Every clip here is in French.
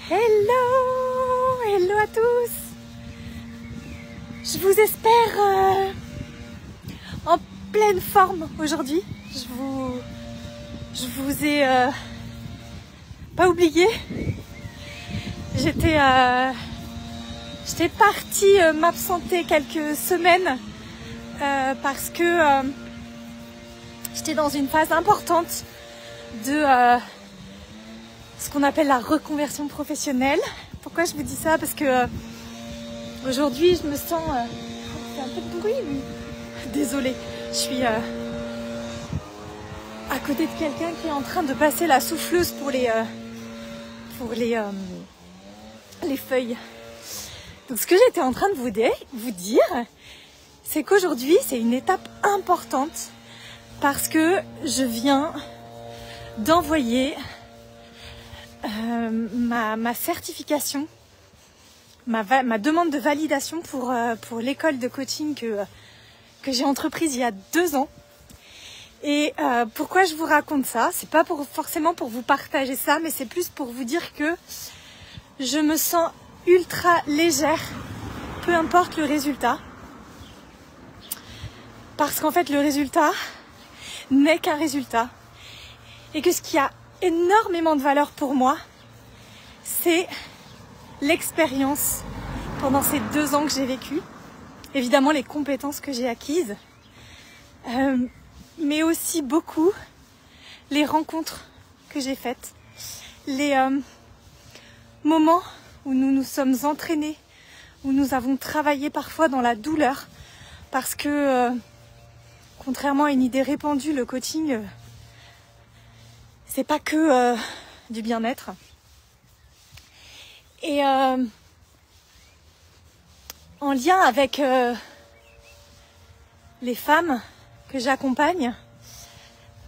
Hello, hello à tous. Je vous espère en pleine forme aujourd'hui. Je vous ai pas oublié. J'étais partie m'absenter quelques semaines parce que j'étais dans une phase importante de ce qu'on appelle la reconversion professionnelle. Pourquoi je vous dis ça? Parce que aujourd'hui je me sens... c'est un peu de bruit, oui. Désolée, je suis à côté de quelqu'un qui est en train de passer la souffleuse pour les feuilles. Donc ce que j'étais en train de vous dire, c'est qu'aujourd'hui c'est une étape importante parce que je viens d'envoyer ma certification, ma demande de validation pour l'école de coaching que j'ai entreprise il y a 2 ans. Et pourquoi je vous raconte ça? C'est pas forcément pour vous partager ça, mais c'est plus pour vous dire que je me sens ultra légère, peu importe le résultat. Parce qu'en fait, le résultat n'est qu'un résultat. Et que ce qui a énormément de valeur pour moi, c'est l'expérience pendant ces 2 ans que j'ai vécu. Évidemment, les compétences que j'ai acquises. Mais aussi beaucoup les rencontres que j'ai faites. Les moments où nous nous sommes entraînés, où nous avons travaillé parfois dans la douleur. Parce que, contrairement à une idée répandue, le coaching... c'est pas que du bien-être. Et en lien avec les femmes que j'accompagne,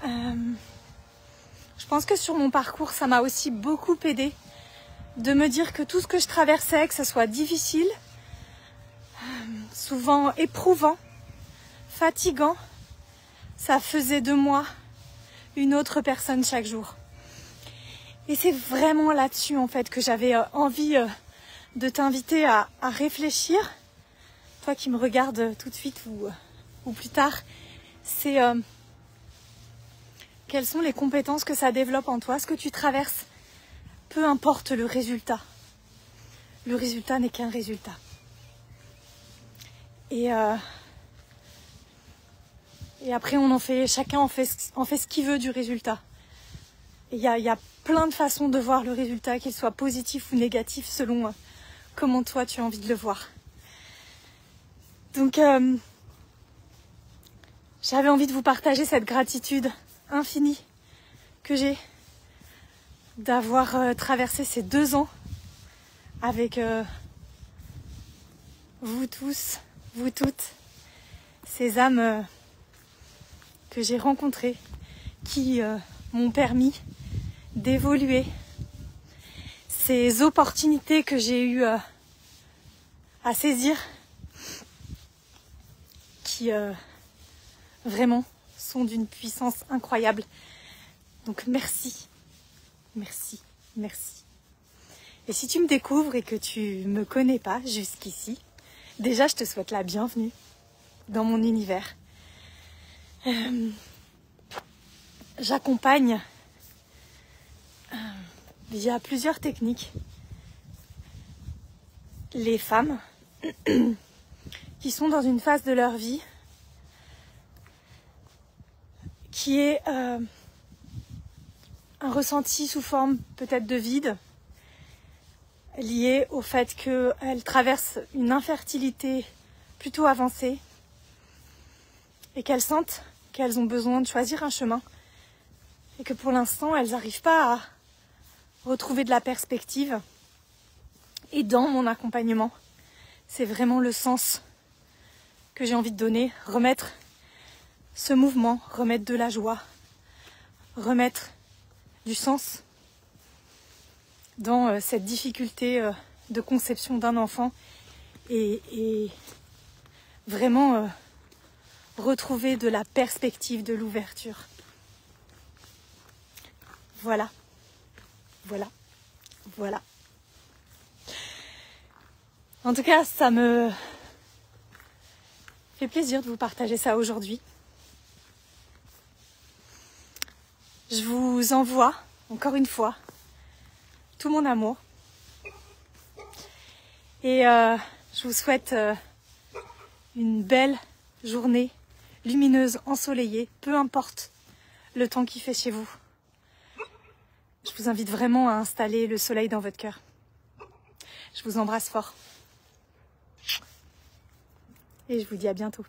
je pense que sur mon parcours, ça m'a aussi beaucoup aidé de me dire que tout ce que je traversais, que ce soit difficile, souvent éprouvant, fatigant, ça faisait de moi une autre personne chaque jour. Et c'est vraiment là-dessus en fait que j'avais envie de t'inviter à réfléchir. Toi qui me regardes tout de suite ou plus tard, c'est quelles sont les compétences que ça développe en toi, ce que tu traverses, peu importe le résultat. Le résultat n'est qu'un résultat. Et après, chacun en fait ce qu'il veut du résultat. Il y a plein de façons de voir le résultat, qu'il soit positif ou négatif, selon comment toi tu as envie de le voir. Donc, j'avais envie de vous partager cette gratitude infinie que j'ai d'avoir traversé ces 2 ans avec vous tous, vous toutes, ces âmes... que j'ai rencontrés, qui m'ont permis d'évoluer, ces opportunités que j'ai eu à saisir, qui vraiment sont d'une puissance incroyable. Donc merci, merci, merci. Et si tu me découvres et que tu me connais pas jusqu'ici, déjà je te souhaite la bienvenue dans mon univers. J'accompagne via plusieurs techniques les femmes qui sont dans une phase de leur vie qui est un ressenti sous forme peut-être de vide, lié au fait qu'elles traversent une infertilité plutôt avancée et qu'elles sentent qu'elles ont besoin de choisir un chemin et que pour l'instant elles n'arrivent pas à retrouver de la perspective. Et dans mon accompagnement, c'est vraiment le sens que j'ai envie de donner, remettre ce mouvement, remettre de la joie, remettre du sens dans cette difficulté de conception d'un enfant et vraiment retrouver de la perspective, de l'ouverture. Voilà, voilà, voilà. En tout cas, ça me fait plaisir de vous partager ça aujourd'hui. Je vous envoie, encore une fois, tout mon amour. Et je vous souhaite une belle journée lumineuse, ensoleillée, peu importe le temps qu'il fait chez vous. Je vous invite vraiment à installer le soleil dans votre cœur. Je vous embrasse fort. Et je vous dis à bientôt.